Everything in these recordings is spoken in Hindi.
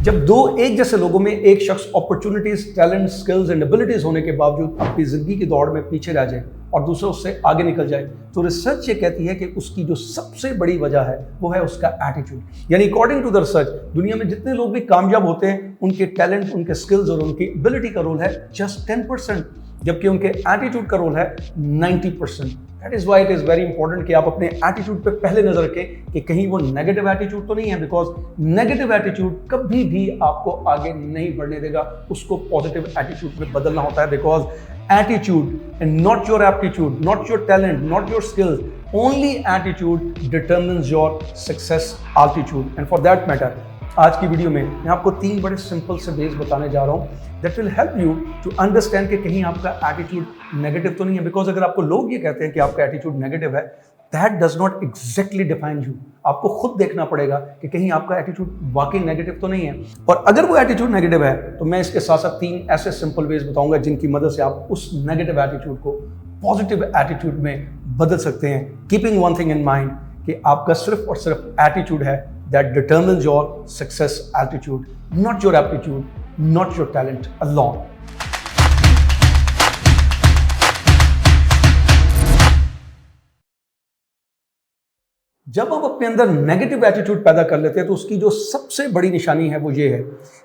जब दो एक जैसे लोगों में एक शख्स opportunities, talent, skills and abilities होने के बावजूद अपनी जिंदगी की दौड़ में पीछे रह जाए और दूसरा उससे आगे निकल जाए, तो रिसर्च ये कहती है कि उसकी जो सबसे बड़ी वजह है वो है उसका एटीट्यूड। यानी अकॉर्डिंग टू द रिसर्च, दुनिया में जितने लोग भी कामयाब होते हैं उनके टैलेंट, उनके स्किल्स और उनकी एबिलिटी का रोल है जस्ट 10%, जबकि उनके एटीट्यूड का रोल है 90%। That is why it is very important कि आप अपने एटीट्यूड पे पहले नजर रखें कि कहीं वो नेगेटिव एटीट्यूड तो नहीं है, बिकॉज नेगेटिव एटीट्यूड कभी भी आपको आगे नहीं बढ़ने देगा। उसको पॉजिटिव एटीट्यूड में बदलना होता है, because attitude and not your aptitude, not your talent, not your skills, only attitude determines your success altitude. And for that matter आज की वीडियो में मैं आपको 3 बड़े सिंपल से वेज बताने जा रहा हूं that will help you to understand कि कहीं आपका एटीट्यूड नेगेटिव तो नहीं है। बिकॉज अगर आपको लोग ये कहते हैं कि आपका एटीट्यूड नेगेटिव है, that does not exactly define you. आपको खुद देखना पड़ेगा कि कहीं आपका एटीट्यूड वाकई नेगेटिव तो नहीं है। और अगर वो एटीट्यूड नेगेटिव है तो मैं इसके साथ साथ 3 ऐसे सिंपल वेज बताऊंगा जिनकी मदद से आप उस नेगेटिव एटीट्यूड को पॉजिटिव एटीट्यूड में बदल सकते हैं, keeping one thing in mind कि आपका सिर्फ और सिर्फ एटीट्यूड है that determines your success altitude, not your aptitude, not your talent alone. जब आप अपने अंदर नेगेटिव एटीट्यूड पैदा कर लेते हैं तो उसकी जो सबसे बड़ी निशानी है वो ये है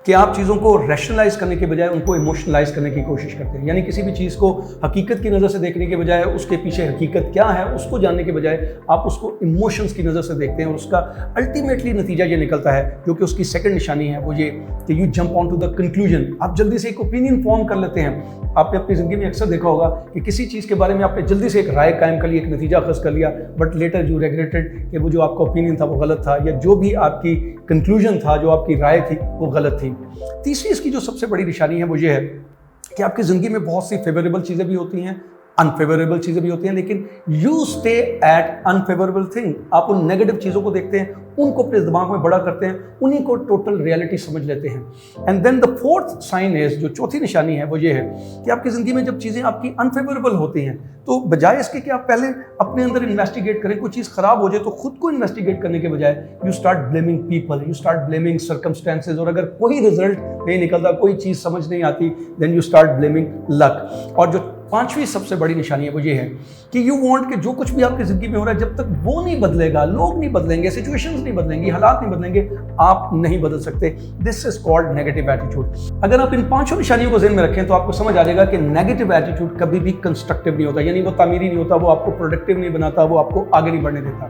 कि आप चीज़ों को रैशनलाइज करने के बजाय उनको इमोशनलाइज करने की कोशिश करते हैं। यानी किसी भी चीज़ को हकीकत की नज़र से देखने के बजाय, उसके पीछे हकीकत क्या है उसको जानने के बजाय आप उसको इमोशंस की नज़र से देखते हैं, और उसका अल्टीमेटली नतीजा ये निकलता है, जो कि उसकी सेकंड निशानी है, वो ये कि you jump on to the conclusion. आप जल्दी से एक ओपिनियन फॉर्म कर लेते हैं। आपने अपनी ज़िंदगी में अक्सर देखा होगा कि किसी चीज़ के बारे में आपने जल्दी से एक राय कायम कर ली, एक नतीजा अखज़ कर लिया, बट लेटर यू रिग्रेटेड कि वो जो आपका ओपिनियन था वो गलत था, या जो भी आपकी कंक्लूजन था, जो आपकी राय थी वो गलत थी। तीसरी इसकी जो सबसे बड़ी निशानी है वो ये है कि आपकी ज़िंदगी में बहुत सी फेवरेबल चीज़ें भी होती हैं, अनफेवरेबल चीज़ें भी होती हैं, लेकिन you stay at unfavourable thing. आप उन नेगेटिव चीज़ों को देखते हैं, उनको अपने दिमाग में बड़ा करते हैं, उन्हीं को टोटल रियलिटी समझ लेते हैं। And then the fourth sign is, जो चौथी निशानी है वो ये है कि आपकी ज़िंदगी में जब चीज़ें आपकी अनफेवरेबल होती हैं तो बजाय इसके कि आप पहले अपने अंदर इन्वेस्टिगेट करें, कोई चीज़ खराब हो जाए तो खुद को इन्वेस्टिगेट करने के बजाय you start blaming people, you start blaming circumstances, और अगर कोई रिजल्ट नहीं निकलता, कोई चीज़ समझ नहीं आती, then you start blaming luck. और जो पांचवी सबसे बड़ी निशानी है वो ये है कि यू वांट कि जो कुछ भी आपकी जिंदगी में हो रहा है, जब तक वो नहीं बदलेगा, लोग नहीं बदलेंगे, सिचुएशंस नहीं बदलेंगी, हालात नहीं बदलेंगे, आप नहीं बदल सकते। This is called negative attitude. अगर आप इन 5 निशानियों को ज़हन में रखें तो आपको समझ आ जाएगा कि नेगेटिव एटीट्यूड कभी भी कंस्ट्रक्टिव नहीं होता, यानी वो तामीरी नहीं होता, वो आपको प्रोडक्टिव नहीं बनाता, वो आपको आगे नहीं बढ़ने देता।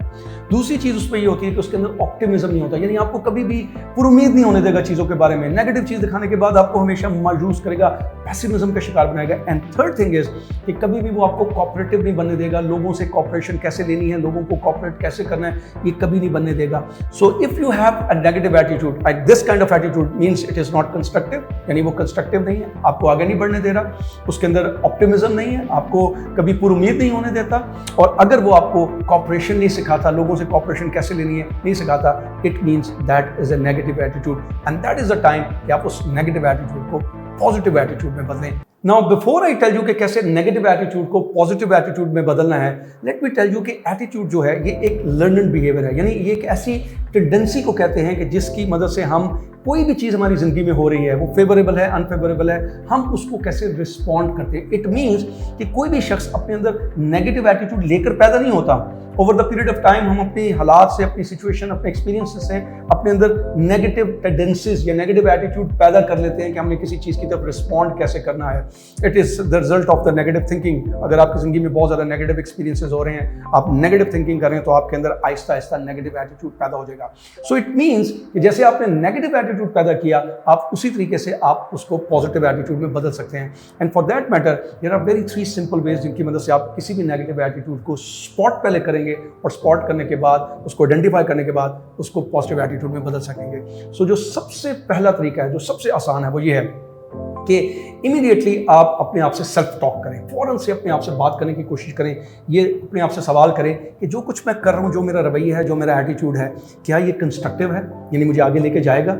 दूसरी चीज़ उसमें ये होती है कि उसके अंदर ऑप्टिमिज्म नहीं होता, यानी आपको कभी भी पुरुमीद नहीं होने देगा चीज़ों के बारे में। नेगेटिव चीज़ दिखाने के बाद आपको हमेशा मायूस करेगा, पेसिमिज्म का शिकार बनाएगा। एंड थर्ड थिंग इज कि कभी भी वो आपको कोऑपरेटिव नहीं बनने देगा, लोगों से कोऑपरेशन कैसे लेनी है, लोगों को कोऑपरेट कैसे करना है, ये कभी नहीं बनने देगा। So if you have a negative attitude, this kind of attitude means it is not constructive, यानी वो कंस्ट्रक्टिव नहीं है, आपको आगे नहीं बढ़ने दे रहा, उसके अंदर ऑप्टिमिज्म नहीं है, आपको कभी पूरी उम्मीद नहीं होने देता, और अगर वो आपको कोऑपरेशन नहीं सिखाता, लोगों से कोऑपरेशन कैसे लेनी है नहीं सिखाता, it means that is a negative attitude. And that is the time कि आप उस नेगेटिव एटीट्यूड को पॉजिटिव एटीट्यूड में बदलें। Now before I tell you कि कैसे नेगेटिव एटीट्यूड को पॉजिटिव एटीट्यूड में बदलना है, लेट मी टेल यू कि एटीट्यूड जो है ये एक लर्नड बिहेवियर है, यानी ये एक ऐसी टेंडेंसी को कहते हैं कि जिसकी मदद से हम कोई भी चीज़ हमारी ज़िंदगी में हो रही है, वो फेवरेबल है, अनफेवरेबल है, हम उसको कैसे रिस्पॉन्ड करते हैं। इट मीन्स कि कोई भी शख्स अपने अंदर नेगेटिव एटीट्यूड लेकर पैदा नहीं होता। Over the period of time हम अपनी हालात से, अपनी सिचुएशन, अपने एक्सपीरियंसेस से अपने अंदर नेगेटिव टेंडेंसीज या नेगेटिव एटीट्यूड पैदा कर लेते हैं कि हमने किसी चीज़ की तरफ रिस्पॉन्ड कैसे करना है। It is the result of the negative thinking. अगर आपकी ज़िंदगी में बहुत ज़्यादा नेगेटिव एक्सपीरियंसेस हो रहे हैं, आप नेगेटिव थिंकिंग कर रहे हैं, तो आपके अंदर आहिस्ता आहिस्ता नेगेटिव एटीट्यूड पैदा हो जाएगा। सो इट मीन्स कि जैसे आपने नेगेटिव एटीट्यूड पैदा किया, आप उसी तरीके से आप उसको पॉजिटिव एटीट्यूड में बदल सकते हैं। And for that matter there are very 3 simple ways जिनकी मदद से आप किसी भी नेगेटिव एटीट्यूड को स्पॉट पहले करेंगे, और स्पॉट करने के बाद, उसको आइडेंटिफाई करने के बाद उसको पॉजिटिव एटीट्यूड में बदल सकेंगे। सो जो सबसे पहला तरीका है, जो सबसे आसान है, वो ये है कि इमीडिएटली आप अपने आप से सेल्फ टॉक करें, फ़ौरन से अपने आप से बात करने की कोशिश करें। ये अपने आप से सवाल करें कि जो कुछ मैं कर रहा हूँ, जो मेरा रवैया है, जो मेरा एटीट्यूड है, क्या ये कंस्ट्रक्टिव है, यानी मुझे आगे लेके जाएगा।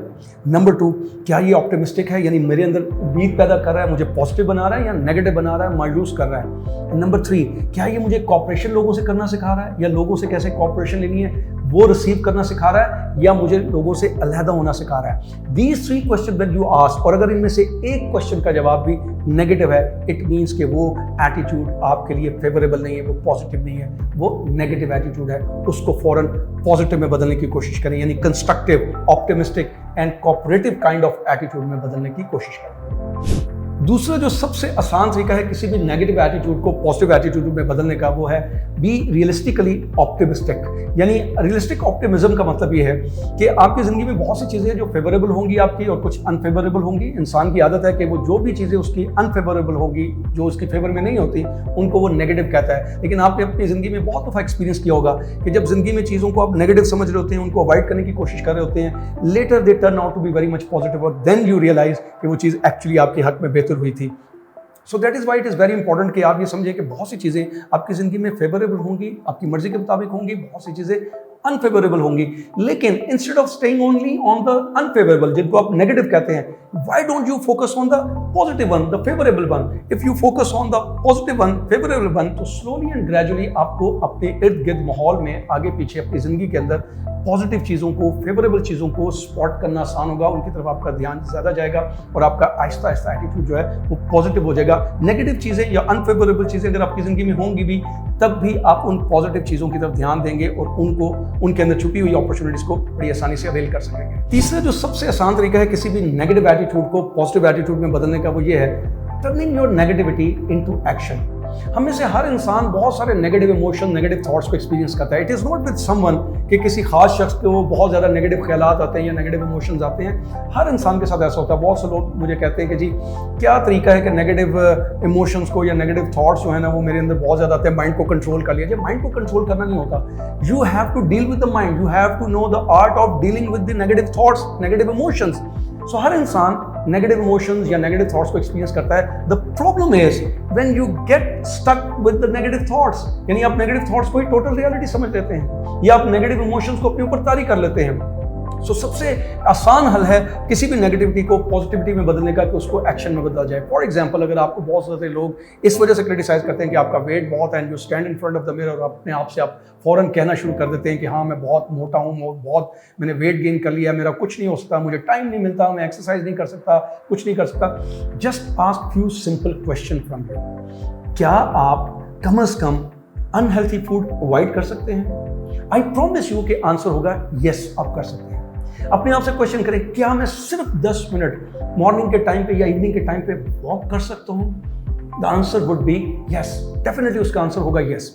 नंबर 2, क्या ये ऑप्टिमिस्टिक है, यानी मेरे अंदर उम्मीद पैदा कर रहा है, मुझे पॉजिटिव बना रहा है, या नेगेटिव बना रहा है, मायूस कर रहा है। नंबर 3, क्या ये मुझे कॉपरेशन लोगों से करना सिखा रहा है, या लोगों से कैसे कॉपरेशन लेनी है वो रिसीव करना सिखा रहा है या मुझे लोगों से अलहदा होना सिखा रहा है। These 3 question that you ask, और अगर इनमें से एक क्वेश्चन का जवाब भी नेगेटिव है, इट मीन्स कि वो एटीट्यूड आपके लिए फेवरेबल नहीं है, वो पॉजिटिव नहीं है, वो नेगेटिव एटीट्यूड है। उसको फौरन पॉजिटिव में बदलने की कोशिश करें, यानी constructive, optimistic and cooperative kind of attitude में बदलने की कोशिश करें। दूसरा जो सबसे आसान तरीका है किसी भी नेगेटिव एटीट्यूड को पॉजिटिव एटीट्यूड में बदलने का, वो है बी रियलिस्टिकली ऑप्टिमिस्टिक। यानी रियलिस्टिक ऑप्टिमिज्म का मतलब ये है कि आपकी ज़िंदगी में बहुत सी चीज़ें जो फेवरेबल होंगी आपकी और कुछ अनफेवरेबल होंगी। इंसान की आदत है कि वो जो भी चीज़ें उसकी अनफेवरेबल होगी, जो उसकी फेवर में नहीं होती, उनको वो नेगेटिव कहता है। लेकिन आपने अपनी ज़िंदगी में बहुत दफ़ा एक्सपीरियंस किया होगा कि जब ज़िंदगी में चीज़ों को आप नेगेटिव समझ रहे होते हैं, उनको अवॉइड करने की कोशिश कर रहे होते हैं, later they turn out to be very much positive, और देन यू रियलाइज कि वो चीज़ एक्चुअली आपके हक में बेहतर हुई थी। So that is why it is very important कि आप ये समझें कि बहुत सी चीज़ें आपकी ज़िंदगी में फेवरेबल होंगी, आपकी मर्जी के मुताबिक होंगी, बहुत सी चीज़ें अनफेवरेबल होंगी। लेकिन instead of staying only on the unfavourable, जिनको आप नेगेटिव कहते हैं, why don't you focus on the positive one, the favourable one. If you focus on the positive one, favourable one, तो स्लोली एंड ग्रेजुअली आपको अपने इर्द गिर्द माहौल में आगे पीछे अपनी ज़िंदगी के अंदर पॉजिटिव चीज़ों को, फेवरेबल चीज़ों को स्पॉट करना आसान होगा, उनकी तरफ आपका ध्यान ज़्यादा जाएगा और आपका आहिस्ता आहिस्ता एटीट्यूड जो है वो पॉजिटिव हो जाएगा। नेगेटिव चीज़ें या अनफेवरेबल चीज़ें अगर आपकी ज़िंदगी में होंगी भी, तब भी आप उन पॉजिटिव चीज़ों की तरफ ध्यान देंगे और उनको, उनके अंदर छुपी हुई अपॉर्चुनिटीज़ को बड़ी आसानी से अवेल कर सकेंगे। तीसरा जो सबसे आसान तरीका है किसी भी नेगेटिव एटीट्यूड को पॉजिटिव एटीट्यूड में बदलने का, वो ये है turning your negativity into action. हम में से हर इंसान बहुत सारे नेगेटिव इमोशन, नेगेटिव थॉट्स को एक्सपीरियंस करता है। It is not with someone कि किसी खास शख्स को बहुत ज़्यादा नेगेटिव ख्यालात आते हैं या नेगेटिव इमोशंस आते हैं। हर इंसान के साथ ऐसा होता है। बहुत से लोग मुझे कहते हैं कि जी क्या तरीका है कि नेगेटिव इमोशंस को या नेगेटिव थॉट्स जो है ना वो मेरे अंदर बहुत ज़्यादा आते हैं, माइंड को कंट्रोल कर लिया। जब माइंड को कंट्रोल करना नहीं होता, you have to deal with the mind, you have to know the art of dealing with the negative thoughts, negative emotions. So हर इंसान नेगेटिव इमोशंस या नेगेटिव थॉट्स को एक्सपीरियंस करता है। The problem is when you get stuck with the negative thoughts, यानी आप नेगेटिव थॉट्स को ही टोटल रियलिटी समझ लेते हैं या आप नेगेटिव इमोशंस को अपने ऊपर तारी कर लेते हैं। सो सबसे आसान हल है किसी भी नेगेटिविटी को पॉजिटिविटी में बदलने का कि उसको एक्शन में बदला जाए। फॉर एग्जांपल, अगर आपको बहुत सारे लोग इस वजह से क्रिटिसाइज करते हैं कि आपका वेट बहुत है, and you stand in front of the mirror और अपने आप से आप फौरन कहना शुरू कर देते हैं कि हाँ मैं बहुत मोटा हूँ, बहुत मैंने वेट गेन कर लिया, मेरा कुछ नहीं हो सकता, मुझे टाइम नहीं मिलता, मैं एक्सरसाइज नहीं कर सकता, कुछ नहीं कर सकता। Just ask few simple question from you. क्या आप कम से कम अनहेल्थी फूड अवॉइड कर सकते हैं? आई प्रॉमिस यू कि आंसर होगा यस, आप कर सकते हैं। अपने आप से क्वेश्चन करें, क्या मैं सिर्फ 10 मिनट मॉर्निंग के टाइम पे या इवनिंग के टाइम पे वॉक कर सकता हूँ? The answer would be yes, definitely उसका आंसर होगा यस।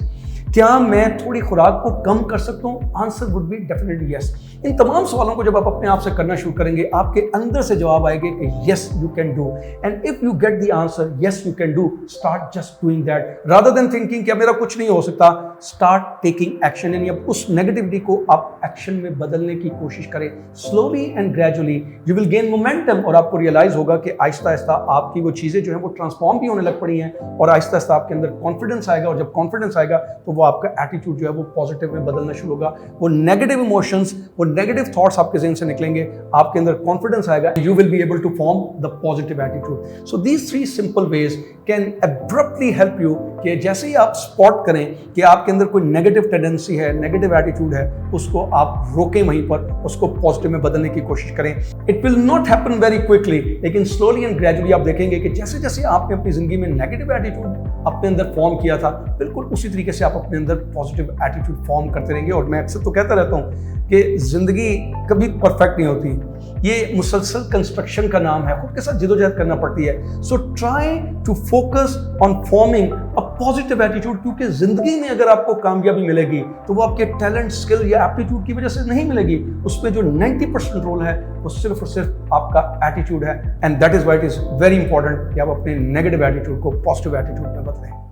क्या मैं थोड़ी खुराक को कम कर सकता हूँ? Answer would be definitely yes. इन तमाम सवालों को जब आप अपने आप से करना शुरू करेंगे, आपके अंदर से जवाब आएंगे कि yes you can do. And if you get the answer yes you can do, start just doing that rather than thinking कि मेरा कुछ नहीं हो सकता। स्टार्ट टेकिंग एक्शन, यानी अब उस नेगेटिविटी को आप एक्शन में बदलने की कोशिश करें। Slowly and gradually you will gain momentum, और आपको रियलाइज होगा कि आहिस्ता आहिस्ता आपकी वो चीज़ें जो हैं वो ट्रांसफॉर्म भी होने लग पड़ी हैं, और आहिस्ता आहिस्ता आपके अंदर कॉन्फिडेंस आएगा, और जब कॉन्फिडेंस आएगा तो वो आपका एटीट्यूड जो है वो पॉजिटिव में बदलना शुरू होगा। वो नेगेटिव इमोशंस, वो नेगेटिव थॉट्स आपके ज़हन से निकलेंगे, आपके अंदर कॉन्फिडेंस आएगा, you will be able to form the positive attitude. So these 3 simple ways can abruptly help you कि जैसे ही आप स्पॉट करें कि आपके अंदर कोई नेगेटिव टेंडेंसी है, नेगेटिव एटीट्यूड है, उसको आप रोकें वहीं पर, उसको पॉजिटिव में बदलने की कोशिश करें। It will not happen very quickly, लेकिन स्लोली एंड ग्रेजुअली आप देखेंगे कि जैसे जैसे आपने अपनी ज़िंदगी में नेगेटिव एटीट्यूड अपने अंदर फॉर्म किया था, बिल्कुल उसी तरीके से आप अपने अंदर पॉजिटिव एटीट्यूड फॉर्म करते रहेंगे। और मैं अक्सर तो कहता रहता हूँ कि ज़िंदगी कभी परफेक्ट नहीं होती, ये मुसलसल कंस्ट्रक्शन का नाम है, खुद के साथ जिदोजहद करना पड़ती है। So try to focus on forming a positive attitude, क्योंकि ज़िंदगी में अगर आपको कामयाबी मिलेगी तो वो आपके टैलेंट, स्किल या एप्टीट्यूड की वजह से नहीं मिलेगी। उसमें जो 90% रोल है वो सिर्फ और सिर्फ आपका एटीट्यूड है। And that is why it is very important कि आप अपने नेगेटिव एटीट्यूड को पॉजिटिव एटीट्यूड में बदलें।